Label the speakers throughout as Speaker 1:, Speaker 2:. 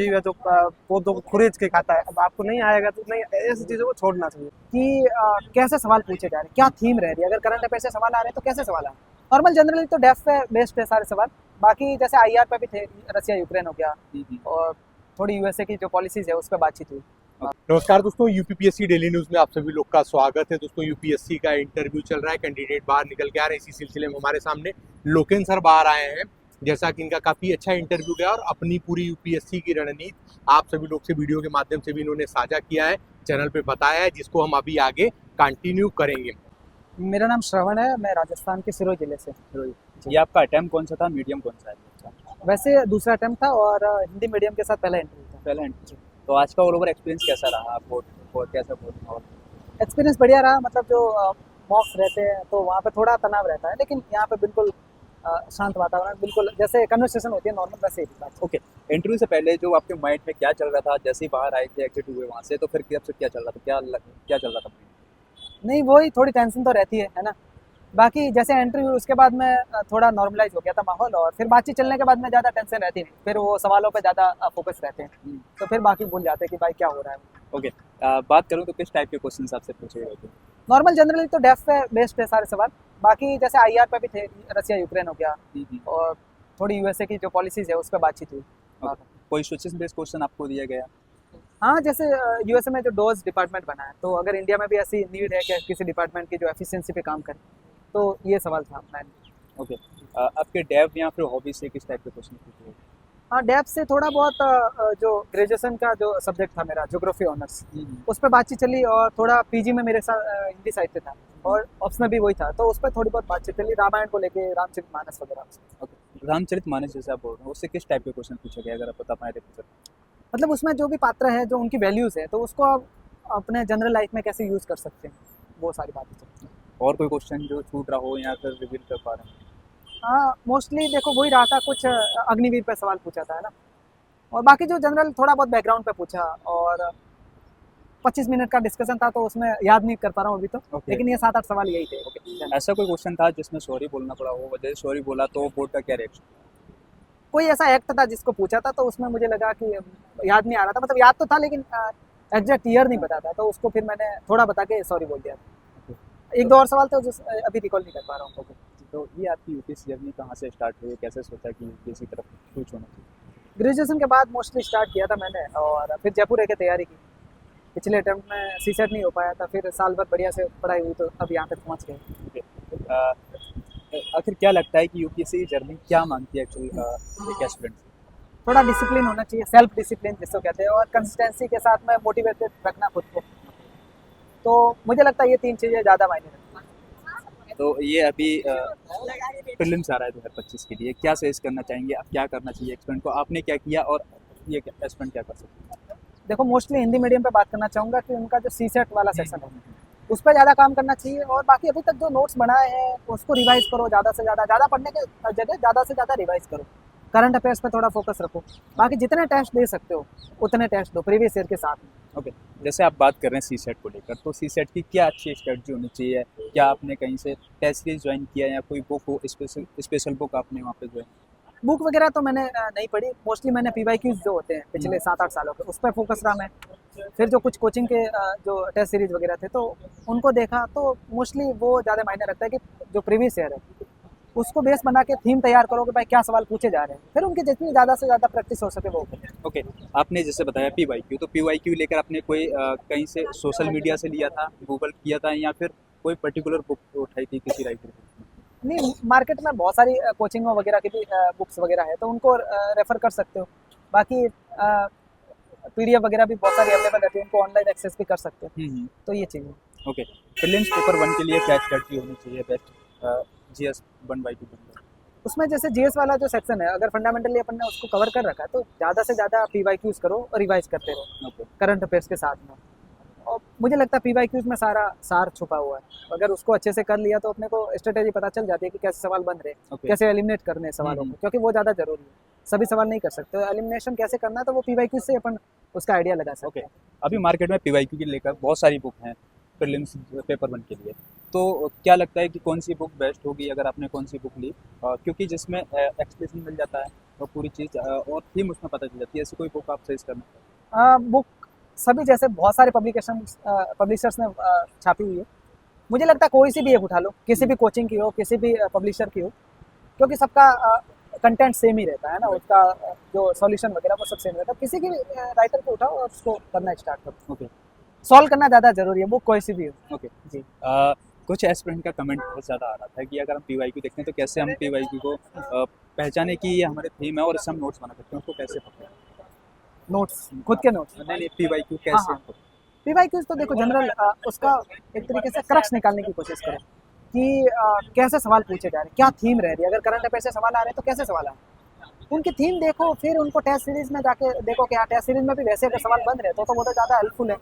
Speaker 1: जीव है जो पौधों को खुरेच के खाता है। अब आपको नहीं आएगा तो नहीं, ऐसी चीजों को छोड़ना चाहिए कि कैसे सवाल पूछे जा रहे हैं, क्या थीम रह रही है। अगर करंट अफेयर से सवाल आ रहे हैं तो कैसे सवाल आ रहे हैं। नॉर्मल जनरली तो डेफ पे बेस्ड है सारे सवाल। बाकी जैसे आईआर पे भी थे, रसिया यूक्रेन हो गया, और थोड़ी यूएसए की जो पॉलिसीज है उस पर बातचीत हुई।
Speaker 2: नमस्कार दोस्तों, यूपीपीएससी डेली न्यूज में आप सभी लोग का स्वागत है। दोस्तों, यूपीएससी का इंटरव्यू चल रहा है, कैंडिडेट बाहर निकल के आ रहे हैं। इसी सिलसिले में हमारे सामने लोकेन सर बाहर आए हैं। जैसा कि इनका काफी अच्छा इंटरव्यू गया और अपनी पूरी यूपीएससी की रणनीति आप सभी लोग से वीडियो के माध्यम से भी इन्होंने साझा किया है, चैनल पे बताया है, जिसको हम अभी आगे कंटिन्यू करेंगे।
Speaker 1: मेरा नाम श्रवण है, मैं राजस्थान के सिरोही जिले से।
Speaker 3: ये आपका अटेम्प्ट कौन सा था, मीडियम कौन सा है?
Speaker 1: वैसे दूसरा अटेम्प्ट था और हिंदी मीडियम के साथ पहला इंटरव्यू था।
Speaker 3: पहला इंटरव्यू। तो आज का ऑल ओवर एक्सपीरियंस कैसा रहा? आप कैसा बोल?
Speaker 1: एक्सपीरियंस बढ़िया रहा। मतलब जो मॉक्स रहते हैं तो वहाँ पे थोड़ा तनाव रहता है, लेकिन यहाँ पे बिल्कुल शांत वातावरण, बिल्कुल जैसे कन्वर्सेशन होती है नॉर्मल वैसे ही बात।
Speaker 3: ओके, इंटरव्यू से पहले जो आपके माइंड में क्या चल रहा था, जैसे ही बाहर आए थे, एग्जिट हुए वहाँ से, तो फिर क्या चल रहा था, क्या चल रहा था?
Speaker 1: नहीं, वही थोड़ी टेंशन तो रहती है ना। बाकी जैसे इंटरव्यू उसके बाद में थोड़ा नॉर्मलाइज हो गया था माहौल, और फिर बातचीत चलने के बाद में ज़्यादा टेंशन रहती नहीं, फिर वो सवालों पे ज़्यादा फोकस रहते हैं, तो फिर बाकी भूल जाते हैं कि भाई क्या हो रहा है।
Speaker 3: ओके, बात करूँ तो किस टाइप के क्वेश्चन आपसे पूछे गए थे?
Speaker 1: नॉर्मल जनरली तो डेफ पे बेस्ड है सारे सवाल। बाकी जैसे आईआर पे भी थे, रसिया यूक्रेन हो गया, और थोड़ी यूएसए की जो पॉलिसीज है उस पर बातचीत हुई।
Speaker 3: कोई सिचुएशन बेस्ड क्वेश्चन आपको दिया गया?
Speaker 1: हाँ, जैसे यूएसए में जो डोज डिपार्टमेंट बना है, तो अगर इंडिया में भी ऐसी नीड है कि किसी डिपार्टमेंट की जो एफिशिएंसी पे काम करे, तो ये सवाल था मैंने।
Speaker 3: ओके, आपके डेव या फिर हॉबी से किस टाइप के क्वेश्चन पूछे गए?
Speaker 1: हाँ, डेफ से थोड़ा बहुत जो ग्रेजुएशन का जो सब्जेक्ट था मेरा, ज्योग्राफी ऑनर्स, उस पर बातचीत चली, और थोड़ा पीजी में मेरे साथ हिंदी साहित्य था और ऑप्शनल भी वही था, तो उस पर थोड़ी बहुत बातचीत चली रामायण को लेके, रामचरितमानस वगैरह।
Speaker 3: ओके, रामचरितमानस जैसे आप बोल रहे हो, उससे किस टाइप के क्वेश्चन पूछे गए, अगर आप बता पाए तो?
Speaker 1: मतलब उसमें जो भी पात्र है, जो उनकी वैल्यूज़ है, तो उसको आप अपने जनरल लाइफ में कैसे यूज़ कर सकते हैं, वो सारी बातें चलती हैं।
Speaker 3: और कोई क्वेश्चन जो छूट रहा हो या फिर रिवील कर पा रहे हैं?
Speaker 1: हाँ, मोस्टली देखो वही रहा था, कुछ अग्निवीर पे सवाल पूछा था, है ना। और बाकी जो जनरल थोड़ा बहुत बैकग्राउंड पे पूछा, और 25 मिनट का डिस्कशन था, तो उसमें याद नहीं कर पा रहा हूँ अभी तो, लेकिन ये 7-8 सवाल यही थे।
Speaker 3: ऐसा कोई क्वेश्चन था जिसमें सॉरी बोलना पड़ा हो, वजह से सॉरी बोला तो बोर्ड का क्या रिएक्शन?
Speaker 1: कोई ऐसा एक्ट था जिसको पूछा था, तो उसमें मुझे लगा कि याद नहीं आ रहा था, मतलब याद तो था लेकिन एग्जैक्ट ईयर नहीं पता था, तो उसको फिर मैंने थोड़ा बता के सॉरी बोल दिया था। एक दो और सवाल थे जो अभी रिकॉल नहीं कर पा रहा हूँ।
Speaker 3: तो ये आपकी यूपीएससी जर्नी कहाँ से स्टार्ट हुई, कैसे सोचा कि यूपीएससी की तरफ स्विच होना चाहिए?
Speaker 1: ग्रेजुएशन के बाद मोस्टली स्टार्ट किया था मैंने, और फिर जयपुर रह के तैयारी की। पिछले अटेम्प्ट में सीसेट नहीं हो पाया था, फिर साल भर बढ़िया से पढ़ाई हुई, तो अब यहाँ तक पहुँच गए।
Speaker 3: आखिर क्या लगता है कि यूपीएससी की जर्नी क्या मांगती है एक्चुअली एक एस्पिरेंट से?
Speaker 1: थोड़ा डिसिप्लिन होना चाहिए, सेल्फ डिसिप्लिन जिसको कहते हैं, और कंसिस्टेंसी के साथ में मोटिवेटेड रखना खुद को। तो मुझे लगता है ये 3 चीज़ें ज़्यादा मायने रखती हैं।
Speaker 3: तो ये अभी प्रीलिम्स आ रहा है 2025 के लिए, क्या सजेस्ट करना चाहेंगे, अब क्या करना चाहिए एस्पिरेंट को? आपने क्या किया और ये एस्पिरेंट क्या कर सकते हैं?
Speaker 1: देखो, मोस्टली हिंदी मीडियम पे बात करना चाहूँगा कि उनका जो सीसेट वाला सेक्शन है, उस पर ज़्यादा काम करना चाहिए, और बाकी अभी तक जो नोट्स बनाए हैं उसको रिवाइज करो, ज़्यादा से ज़्यादा पढ़ने के जगह ज़्यादा से ज़्यादा रिवाइज करो। करंट अफेयर्स पे थोड़ा फोकस रखो। बाकी जितने टेस्ट दे सकते हो उतने टेस्ट दो प्रीवियस ईयर के साथ में।
Speaker 3: ओके, जैसे आप बात कर रहे हैं सीसेट को लेकर, तो सीसेट की क्या अच्छी स्ट्रेटजी होनी चाहिए? क्या आपने कहीं से टेस्ट सीरीज ज्वाइन किया, या कोई बुक हो, स्पेशल बुक आपने वहाँ पे ज्वाइन?
Speaker 1: बुक वगैरह तो मैंने नहीं पढ़ी। मोस्टली मैंने पीवाईक्यूज जो होते हैं पिछले 7-8 सालों के, उस पर फोकस रहा मैं। फिर जो कुछ कोचिंग के जो टेस्ट सीरीज वगैरह थे, तो उनको देखा, तो मोस्टली वो ज़्यादा मायने रखता है कि जो प्रीवियस ईयर है उसको बेस बना के थीम तैयार करो कि भाई क्या सवाल पूछे जा रहे हैं, फिर उनकी जितनी ज़्यादा से ज़्यादा प्रैक्टिस हो सके वो करें।
Speaker 3: ओके, आपने जैसे बताया पीवाईक्यू, तो पीवाईक्यू लेकर आपने कोई कहीं से सोशल मीडिया से लिया था, गूगल किया था, या फिर कोई पर्टिकुलर बुक उठाई थी किसी राइटर की?
Speaker 1: नहीं, मार्केट में बहुत सारी कोचिंगों वगैरह की भी बुक्स वगैरह है, तो उनको रेफ़र कर सकते हो। बाकी पीडीएफ वगैरह भी बहुत सारी अवेलेबल रहती है, उनको ऑनलाइन एक्सेस भी कर सकते हो। तो ये चीज़ है।
Speaker 3: ओके, प्रीलिम्स पेपर 1 के लिए क्या स्ट्रेटजी होनी चाहिए बेस्ट, जीएस 1/2?
Speaker 1: उसमें जैसे जीएस वाला जो सेक्शन है, अगर फंडामेंटली अपन ने उसको कवर कर रखा है, तो ज़्यादा से ज़्यादा पीवाईक्यूज़ करो और रिवाइज करते रहो करंट अफेयर्स के साथ में। और मुझे लगता है पीवाईक्यूज़ में सारा सार छुपा हुआ है। अगर उसको अच्छे से कर लिया तो अपने को स्ट्रेटेजी पता चल जाती है कि कैसे सवाल बन रहे हैं, कैसे एलिमिनेट करने हैं सवालों को, क्योंकि वो ज़्यादा जरूरी है। सभी सवाल नहीं कर सकते, एलिमिनेशन कैसे करना है, तो वो पीवाईक्यूज़ से अपन उसका आइडिया लगा सकते हैं।
Speaker 3: अभी मार्केट में पीवाईक्यू के लेकर बहुत सारी बुक हैं प्रीलिम्स पेपर 1 के लिए, तो क्या लगता है कि कौन सी बुक बेस्ट होगी अगर आपने कौन सी बुक ली? क्योंकि जिसमें एक्सप्लेनेशन मिल जाता है, और पूरी चीज़ और थीम उसमें पता चल जाती है। ऐसी कोई बुक आप सजेस्ट करना?
Speaker 1: बुक सभी जैसे बहुत सारे पब्लिशर्स ने छापी हुई है। मुझे लगता है कोई सी भी एक उठा लो, किसी भी कोचिंग की हो, किसी भी पब्लिशर की हो, क्योंकि सबका कंटेंट सेम ही रहता है ना, उसका जो सॉल्यूशन वगैरह वो सब सेम रहता है। किसी की भी राइटर को उठाओ और उसको करना स्टार्ट करो।
Speaker 3: ओके
Speaker 1: सॉल्व करना ज़्यादा जरूरी है, बुक कोई सी भी हो।
Speaker 3: ओके।
Speaker 1: जी।
Speaker 3: कुछ एस्पिरेंट का कमेंट बहुत ज़्यादा आ रहा था कि अगर हम पीवाईक्यू देखते हैं तो कैसे हम पीवाईक्यू को पहचाने कि ये हमारे थीम है और इससे हम नोट्स बना सकते हैं, उसको कैसे पकड़ें?
Speaker 1: नोट्स, खुद के नोट्स।
Speaker 3: नहीं नहीं, पीवाईक्यू
Speaker 1: हाँ,
Speaker 3: कैसे
Speaker 1: हाँ।
Speaker 3: हम पकड़ें?
Speaker 1: पीवाईक्यूज तो देखो जनरल उसका एक तरीके से क्रक्स निकालने की कोशिश करो कि कैसे सवाल पूछे जा रहे हैं, क्या थीम रह रही है। अगर करंट अफेयर से सवाल आ रहे हैं तो कैसे सवाल आ रहे हैं, उनकी थीम देखो, फिर उनको टेस्ट सीरीज में जाके देखो कि हाँ टेस्ट सीरीज में भी वैसे अगर सवाल बन रहे तो वो तो ज़्यादा हेल्पफुल है।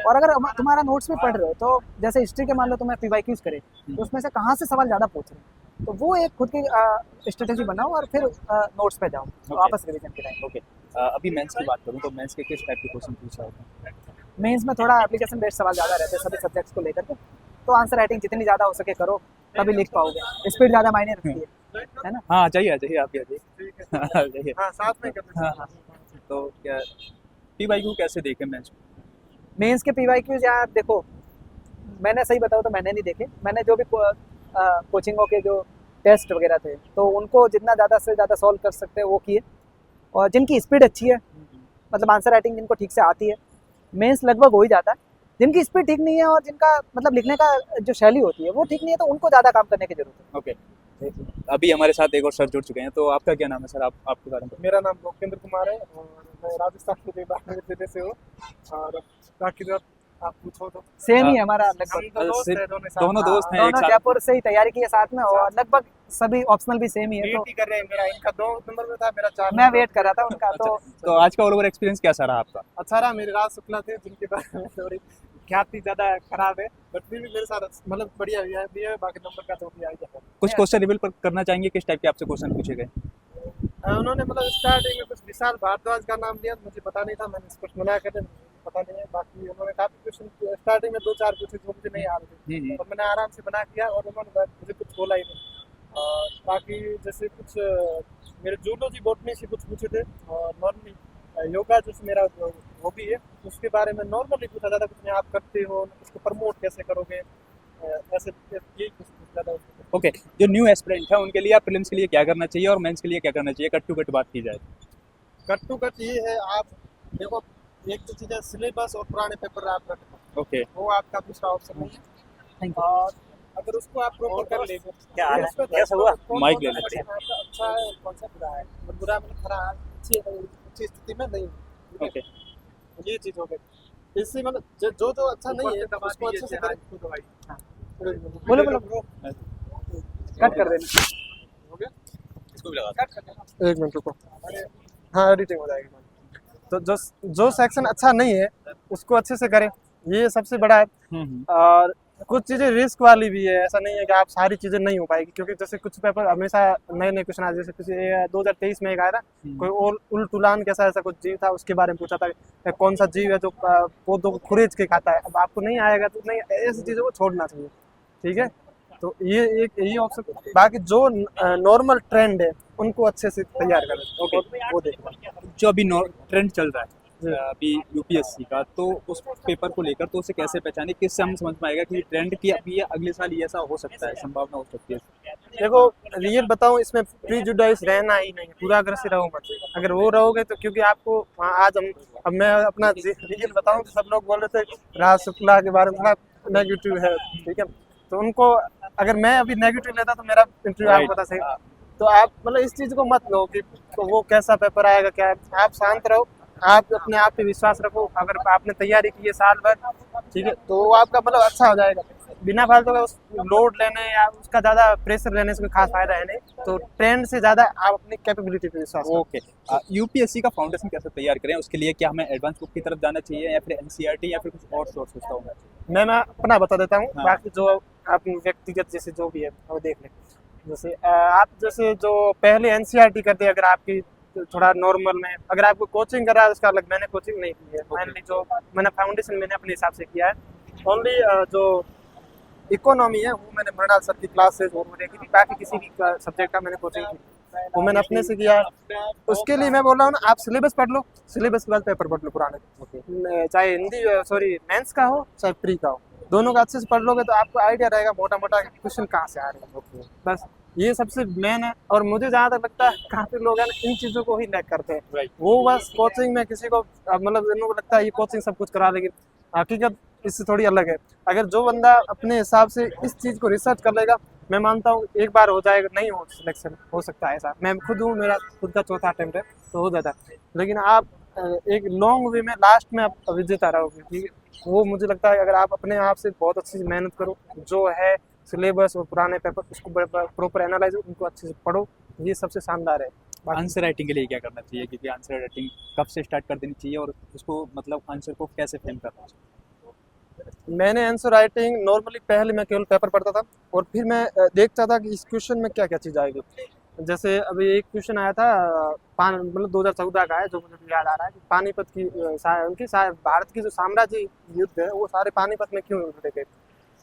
Speaker 1: और अगर तुम्हारा नोट्स भी पढ़ रहे हो तो जैसे हिस्ट्री के मान लो तुम्हें पीवाईक्यूज करे तो उसमें से कहाँ से सवाल ज़्यादा पूछ रहे हैं, तो वो एक खुद की स्ट्रेटेजी बनाओ और फिर नोट्स पे जाओ वापस रिवीजन के टाइम।
Speaker 3: ओके। अभी मेंस की बात करूँ तो मेंस के किस टाइप के क्वेश्चन पूछा होता है?
Speaker 1: मेंस में थोड़ा एप्लीकेशन बेस्ड सवाल ज़्यादा रहते हैं सभी सब्जेक्ट्स को लेकर के, तो आंसर राइटिंग जितनी ज़्यादा हो सके करो, तभी लिख पाओगे। स्पीड ज़्यादा मायने रखती है ना।
Speaker 3: हाँ जाइए जाइए, आप भी आ जाइए।
Speaker 2: हाँ साथ में करते
Speaker 3: हाँ हाँ। तो क्या पीवाईक्यू कैसे देखें मेंस?
Speaker 1: मेंस के पीवाईक्यूज यार देखो, मैंने सही बताऊँ तो मैंने नहीं देखे। मैंने जो भी कोचिंगों के जो टेस्ट वगैरह थे तो उनको जितना ज़्यादा से ज़्यादा सॉल्व कर सकते हैं वो किए, और जिनकी स्पीड अच्छी है, मतलब आंसर राइटिंग जिनको ठीक से आती है, मेंस लगभग हो ही जाता है। जिनकी स्पीड ठीक नहीं है और जिनका मतलब लिखने का जो शैली होती है वो ठीक नहीं है, तो उनको ज़्यादा काम करने की जरूरत
Speaker 3: ओके। अभी हमारे साथ एक और सर जुड़ चुके हैं, तो आपका क्या नाम है सर? आप आपके बारे में?
Speaker 2: मेरा नाम लोकेंद्र कुमार है और मैं राजस्थान के देवबाग जिले से हूँ। और बाकी जो आप पूछो तो
Speaker 1: है। सेम ही है हमारा लगभग,
Speaker 3: दोनों दोस्त हैं एक
Speaker 1: दोनों
Speaker 3: साथ।
Speaker 1: जयपुर से ही तैयारी की है साथ में, और लगभग सभी ऑप्शनल भी सेम ही है। तो
Speaker 2: कर रहे हैं। मेरा इनका 2 नंबर में था, मेरा 4
Speaker 1: मैं वेट कर रहा था उनका।
Speaker 3: तो आज का ऑल ओवर एक्सपीरियंस कैसा रहा आपका?
Speaker 2: अच्छा रहा। मेरे राज शुक्ला थे जिनके बारे में थोड़ी ख्याति ज्यादा खराब है, बट फिर भी मेरे साथ मतलब बढ़िया भी है। बाकी नंबर का तो भी आ गया।
Speaker 3: कुछ क्वेश्चन रिवील करना चाहेंगे, किस टाइप के आपसे क्वेश्चन पूछे गए?
Speaker 2: उन्होंने मतलब स्टार्टिंग में कुछ विशाल भारद्वाज का नाम लिया, मुझे पता नहीं था, मैंने कुछ मना कर पता नहीं है। बाकी उन्होंने काफी क्वेश्चन स्टार्टिंग में 2-4 पूछे जो मुझे नहीं आ रहे थे, और मैंने आराम से बना किया और उन्होंने मुझे कुछ बोला ही नहीं। और बाकी जैसे कुछ मेरे जूलॉजी बॉटनी से कुछ पूछे थे, और नॉर्मली योगा जैसे मेरा हॉबी है उसके बारे में नॉर्मली पूछा जाता है, कुछ आप करते हो, उसको प्रमोट कैसे करोगे, ऐसे यही कुछ पूछा जाता है।
Speaker 3: ओके। जो न्यू एस्पिरेंट है उनके लिए आप प्रीलिम्स के लिए क्या करना चाहिए और मेंस के लिए क्या करना चाहिए, कट टू कट बात की जाए?
Speaker 2: कट टू कट ये है, आप देखो एक तो चीज़ है सिलेबस और पुराने पेपर आप रखो,
Speaker 3: ओके।
Speaker 2: वो आपका दूसरा ऑप्शन नहीं है।
Speaker 1: Thank you.
Speaker 2: और अगर उसको आप प्रॉपर कर लेंगे,
Speaker 3: क्या हाल है? कैसा हुआ? माइक ले ले।
Speaker 2: अच्छा है, कौन सा बुरा है, बुरा मतलब खराब, अच्छी स्थिति में नहीं।
Speaker 3: ओके।
Speaker 2: ये चीज़ हो गई। इससे मतलब जो जो अच्छा नहीं है उसको अच्छे से करें।
Speaker 1: बोलो बोलो, कट कर देना।
Speaker 2: हो गया?
Speaker 3: इसको भी लगा।
Speaker 1: कट कर देना।
Speaker 2: 1 मिनट रुको। हाँ एडिटिंग हो जाएगी। तो जो सेक्शन अच्छा नहीं है उसको अच्छे से करें, ये सबसे बड़ा है। और कुछ चीज़ें रिस्क वाली भी है, ऐसा नहीं है कि आप सारी चीज़ें नहीं हो पाएगी, क्योंकि जैसे कुछ पेपर हमेशा नए नए क्वेश्चन आते, जैसे कुछ 2023 में एक आया था, कोई उल्टुलान कैसा ऐसा कुछ जीव था, उसके बारे में पूछा था कौन सा जीव है जो पौधों को खुरेज के खाता है। अब आपको नहीं आएगा तो नहीं, ऐसी चीज़ों को छोड़ना चाहिए, ठीक है। तो ये एक यही ऑप्शन। बाकी जो नॉर्मल ट्रेंड है उनको अच्छे से तैयार करें।
Speaker 3: ओके।
Speaker 2: वो देखो
Speaker 3: जो अभी ट्रेंड चल रहा है अभी यूपीएससी का, तो उस पेपर को लेकर तो उसे कैसे पहचाने, किससे हम समझ पाएगा कि ट्रेंड की अभी ये अगले साल ये ऐसा हो सकता है, संभावना हो सकती है?
Speaker 2: देखो रियल बताऊं, इसमें प्रीजुडाइज रहना ही नहीं, पूरा अग्रसर रहो मत। अगर वो रहोगे तो, क्योंकि आपको आज अब मैं अपना रियल बताऊं तो सब लोग बोल रहे थे राज शुक्ला के बारे में नेगेटिव है, ठीक है। तो उनको अगर मैं अभी नेगेटिव लेता तो मेरा इंटरव्यू आपको पता सही। तो आप मतलब इस चीज़ को मत लो कि तो वो कैसा पेपर आएगा क्या। आप शांत रहो, आप अपने आप पे विश्वास रखो। अगर आपने तैयारी की है साल भर, ठीक है, तो वो आपका मतलब अच्छा हो जाएगा। बिना फालतू का उस लोड लेने या उसका ज़्यादा प्रेशर लेने से कोई खास फायदा है नहीं। तो ट्रेंड से ज़्यादा आप अपनी कैपेबिलिटी पे विश्वास करो।
Speaker 3: ओके। यूपीएससी का फाउंडेशन कैसे तैयार करें, उसके लिए क्या हमें एडवांस बुक की तरफ जाना चाहिए या फिर एनसीईआरटी या फिर कुछ और सोर्स का होना चाहिए?
Speaker 2: मैं अपना बता देता हूँ।
Speaker 3: हाँ।
Speaker 2: बाकी जो आप व्यक्तिगत जैसे जो भी है वो देख लें। जैसे आप जैसे जो पहले एनसीईआरटी करते हैं, अगर आपकी थोड़ा नॉर्मल में, अगर आपको कोचिंग करा है उसका अलग, मैंने कोचिंग नहीं की है। मैंने जो मैंने फाउंडेशन मैंने अपने हिसाब से किया है। ओनली जो इकोनॉमी है वो मैंने मृणाल सर की क्लासेज और देखी थी, बाकी किसी भी सब्जेक्ट का मैंने कोचिंग की।
Speaker 4: वो मैंने अपने से किया है। उसके लिए मैं बोल रहा हूँ ना, आप सिलेबस पढ़ लो, सिलेबस के बाद पेपर पढ़ लो पुराने, चाहे हिंदी सॉरी मेंस का हो चाहे प्री का हो, दोनों का अच्छे से पढ़ लोगे तो आपको आइडिया रहेगा मोटा मोटा क्वेश्चन कहाँ से आ रहे हैं। बस ये सबसे मेन है। और मुझे जहाँ तक लगता है काफी लोग हैं ना इन चीजों को ही लैक करते हैं।
Speaker 3: Right.
Speaker 4: वो बस कोचिंग में किसी को मतलब इन लोगों को लगता है ये कोचिंग सब कुछ करा देगी, हकीकत इससे थोड़ी अलग है। अगर जो बंदा अपने हिसाब से इस चीज को रिसर्च कर लेगा, मैं मानता हूँ एक बार हो जाएगा, नहीं हो सिलेक्शन हो सकता है ऐसा। मैं खुद हूँ, मेरा खुद का चौथा अटेम्प्ट है तो हो जाता है। लेकिन आप एक लॉन्ग वे में लास्ट में आप विजेता रहोगे, ठीक है। वो मुझे लगता है अगर आप अपने आप से बहुत अच्छी से मेहनत करो, जो है सिलेबस और पुराने पेपर उसको प्रॉपर एनालाइज उनको अच्छे से पढ़ो, ये सबसे शानदार है।
Speaker 3: आंसर राइटिंग के लिए क्या करना चाहिए, क्योंकि आंसर राइटिंग कब से स्टार्ट कर देनी चाहिए और उसको मतलब आंसर को कैसे फ्रेम करना चाहिए?
Speaker 4: मैंने आंसर राइटिंग नॉर्मली पहले मैं केवल पेपर पढ़ता था और फिर मैं देखता था कि इस क्वेश्चन में क्या क्या चीज़ आएगी। जैसे अभी एक क्वेश्चन आया था मतलब 2014 का है जो मुझे याद आ रहा है कि पानीपत की उनकी भारत की जो साम्राज्य युद्ध है वो सारे पानीपत में क्यों लड़े थे।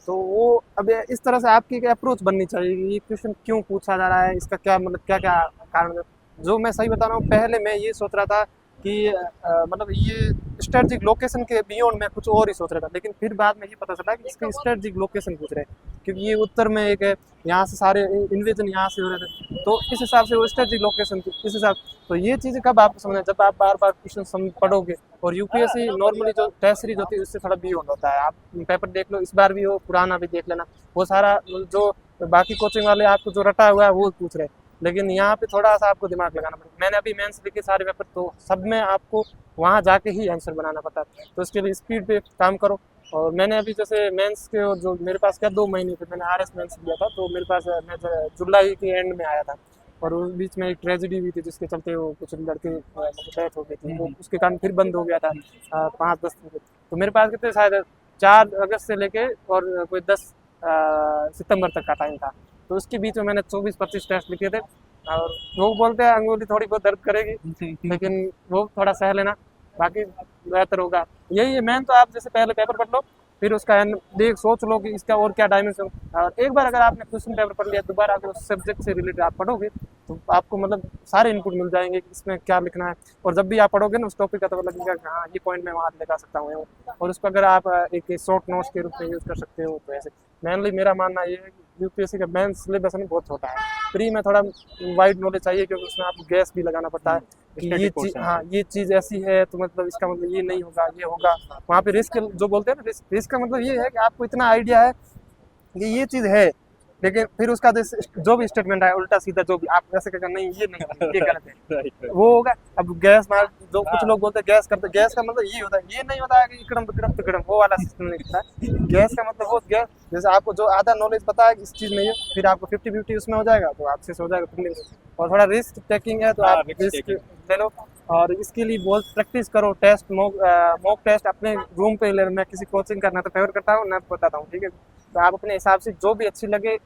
Speaker 4: तो वो अब इस तरह से आपकी एक अप्रोच बननी चाहिए कि ये क्वेश्चन क्यों पूछा जा रहा है, इसका क्या मतलब क्या क्या कारण है। जो मैं सही बता रहा हूँ, पहले मैं ये सोच रहा था कि मतलब ये स्ट्रेटजिक लोकेशन के बियॉन्ड मैं कुछ और ही सोच रहा था, लेकिन फिर बाद में ये पता चला कि इसका स्ट्रेटजिक लोकेशन पूछ रहे हैं क्योंकि ये उत्तर में एक है, यहाँ से सारे इन्वेजन यहाँ से हो रहे थे, तो इस हिसाब से वो स्ट्रेटजिक लोकेशन इस हिसाब। तो ये चीज़ें कब आपको समझना, जब आप बार बार क्वेश्चन पढ़ोगे। और यूपीएससी नॉर्मली जो टेस्ट सीरीज होती है उससे थोड़ा बियॉन्ड होता है। आप पेपर देख लो, इस बार भी हो, पुराना भी देख लेना, वो सारा जो बाकी कोचिंग वाले आपको जो रटा हुआ है वो पूछ रहे हैं, लेकिन यहाँ पे थोड़ा सा आपको दिमाग लगाना पड़ेगा। मैंने अभी मेंस लिखे सारे पेपर, तो सब में आपको वहाँ जाके ही आंसर बनाना पड़ता है, तो इसके लिए स्पीड पे काम करो। और मैंने अभी जैसे मेंस के और जो मेरे पास क्या 2 महीने थे, मैंने आरएस मेंस दिया था, तो मेरे पास मैं जुलाई के एंड में आया था और उस बीच में एक ट्रेजेडी हुई थी जिसके चलते वो कुछ लड़के डेथ हो गई थी, वो उसके कारण फिर बंद हो गया था 5-10 दिन। तो मेरे पास कितने शायद 4 अगस्त से लेके और कोई 10 सितंबर तक का टाइम था, तो उसके बीच में मैंने 24-25 टेस्ट लिखे थे। और वो बोलते हैं अंगुली थोड़ी बहुत दर्द करेगी लेकिन वो थोड़ा सह लेना, बाकी बेहतर होगा। यही है मेन। तो आप जैसे पहले पेपर पढ़ लो, फिर उसका देख सोच लो कि इसका और क्या डायमेंशन। और एक बार अगर आपने क्वेश्चन पेपर पढ़ लिया, दोबारा अगर उस सब्जेक्ट से रिलेटेड आप पढ़ोगे तो आपको मतलब सारे इनपुट मिल जाएंगे कि इसमें क्या लिखना है। और जब भी आप पढ़ोगे ना उस टॉपिक का, तो लगेगा कि हाँ ये पॉइंट मैं वहाँ लगा सकता हूँ, और उसको अगर आप एक शॉर्ट नोट्स के रूप में यूज़ कर सकते हो। तो ऐसे मेनली मेरा मानना ये है कि यूपीएससी का मेन सिलेबस में बहुत छोटा है। प्री में थोड़ा वाइड नॉलेज चाहिए क्योंकि उसमें आपको गैस भी लगाना पड़ता है कि ये चीज़, हाँ ये चीज़ ऐसी है तो मतलब इसका मतलब ये नहीं होगा, ये होगा। वहाँ पे रिस्क जो बोलते हैं ना, रिस्क का मतलब ये है कि आपको इतना आइडिया है कि ये चीज़ है, लेकिन फिर उसका जो भी स्टेटमेंट है उल्टा सीधा, जो भी आप ऐसे कहकर नहीं ये नहीं ये गलत है वो होगा। अब गैस मार जो कुछ लोग बोलते हैं गैस करते, गैस का मतलब ये होता है, ये नहीं होता है कि इकड़म तिकड़म वो वाला सिस्टम नहीं दिखता है। गैस का मतलब वो गैस, जैसे आपको जो आधा नॉलेज पता है कि इस चीज़ नहीं है, फिर आपको 50-50 उसमें हो जाएगा तो आपसे हो जाएगा। और थोड़ा रिस्क टेकिंग है तो आप रिस्क ले लो, और इसके लिए बहुत प्रैक्टिस करो। टेस्ट मॉक टेस्ट अपने रूम पे ले, मैं किसी कोचिंग करना तो फेवर करता हूँ, मैं बताता हूँ, ठीक है। तो आप अपने हिसाब से जो भी अच्छी लगे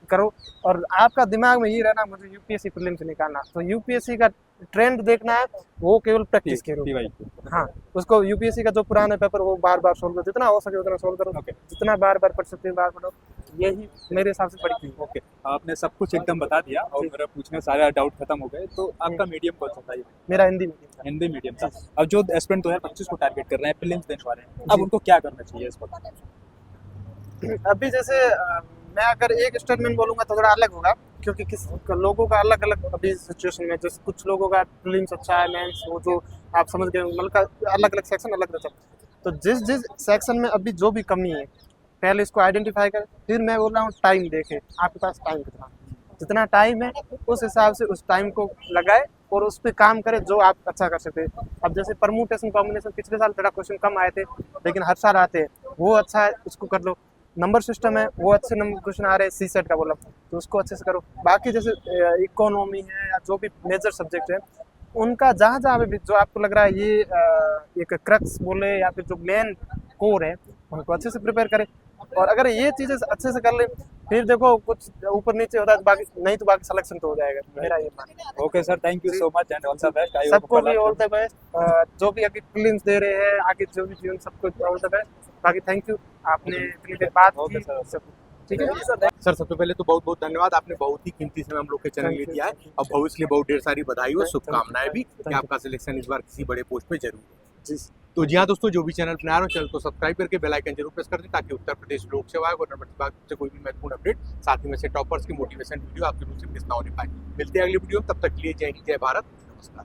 Speaker 4: करो, और आपका दिमाग में ये रहना मुझे यूपीएससी प्रीलिम्स निकालना। तो यूपीएससी का ट्रेंड देखना है, वो केवल प्रैक्टिस के रूप में। हाँ, उसको यूपीएससी का जो पुराने पेपर वो बार बार सोल्व करो, जितना हो सके उतना सोल्व करो। जितना बार बार पढ़ सकते हो बार पढ़ो, यही मेरे हिसाब से बड़ी चीज।
Speaker 3: ओके, आपने सब कुछ एकदम बता दिया और मेरा पूछने सारे डाउट खत्म हो गए। तो आपका मीडियम कौन सा था?
Speaker 4: मेरा हिंदी मीडियम था।
Speaker 3: हिंदी मीडियम था। अब जो एस्पिरेंट 2025 को टारगेट कर रहे हैं, प्रीलिम्स देने वाले हैं, अब उनको क्या करना चाहिए इस वक्त?
Speaker 4: अभी जैसे मैं अगर एक स्टेटमेंट बोलूँगा तो थोड़ा अलग होगा, क्योंकि किस लोगों का अलग अलग अभी सिचुएशन में, जैसे कुछ लोगों का प्रीलिम्स अच्छा है, मेंस वो जो आप समझ गए, मतलब अलग अलग सेक्शन अलग रहता है। तो जिस सेक्शन में अभी जो भी कमी है पहले इसको आइडेंटिफाई करें। फिर मैं बोल रहा हूँ टाइम देखें, आपके पास टाइम जितना टाइम है उस हिसाब से उस टाइम को लगाए और उस पर काम करें जो आप अच्छा कर सकते हैं। अब जैसे परमुटेशन कॉम्बिनेशन पिछले साल थोड़ा क्वेश्चन कम आए थे, लेकिन हर साल आते हैं, वो अच्छा है, उसको कर लो। नंबर सिस्टम है, वो अच्छे नंबर क्वेश्चन आ रहे हैं सी सेट का बोला, तो उसको अच्छे से करो। बाकी जैसे इकोनॉमी है या जो भी मेजर सब्जेक्ट है उनका जहाँ भी जो आपको लग रहा है ये एक क्रक्स बोले या फिर जो मेन कोर है उनको अच्छे से प्रिपेयर करें। और अगर ये चीज़ें अच्छे से कर ले, फिर देखो कुछ ऊपर नीचे होता है तो बाकी नहीं, तो बाकी सिलेक्शन तो हो जाएगा, मेरा ये मानना है।
Speaker 3: Okay sir, thank you so much and all the best.
Speaker 4: सबको भी ऑल द बेस्ट, जो भी अभी प्रीलिम्स दे रहे हैं, आगे जो भी जीवन, सबको ऑल द बेस्ट। बाकी थैंक यू, आपने इतनी देर बात की।
Speaker 1: ठीक है
Speaker 2: सर सबसे पहले तो बहुत बहुत धन्यवाद, आपने बहुत ही कीमती समय हम लोग के चैनल में दिया है और भविष्य के लिए बहुत ढेर सारी बधाई और शुभकामनाएं भी कि आपका सिलेक्शन इस बार किसी बड़े पोस्ट पे जरूर हो।
Speaker 4: जी
Speaker 2: तो जी हाँ दोस्तों, जो भी चैनल पर नया हो चैनल को सब्सक्राइब करके बेल आइकन जरूर प्रेस कर दें ताकि उत्तर प्रदेश लोक सेवा आयोग और नंबर विभाग से कोई भी महत्वपूर्ण अपडेट, साथ ही में से टॉपर्स की मोटिवेशन वीडियो आप जरूर से मिस ना होने पाए। मिलते हैं अगली वीडियो में, तब तक के लिए जय हिंद जय भारत, नमस्कार।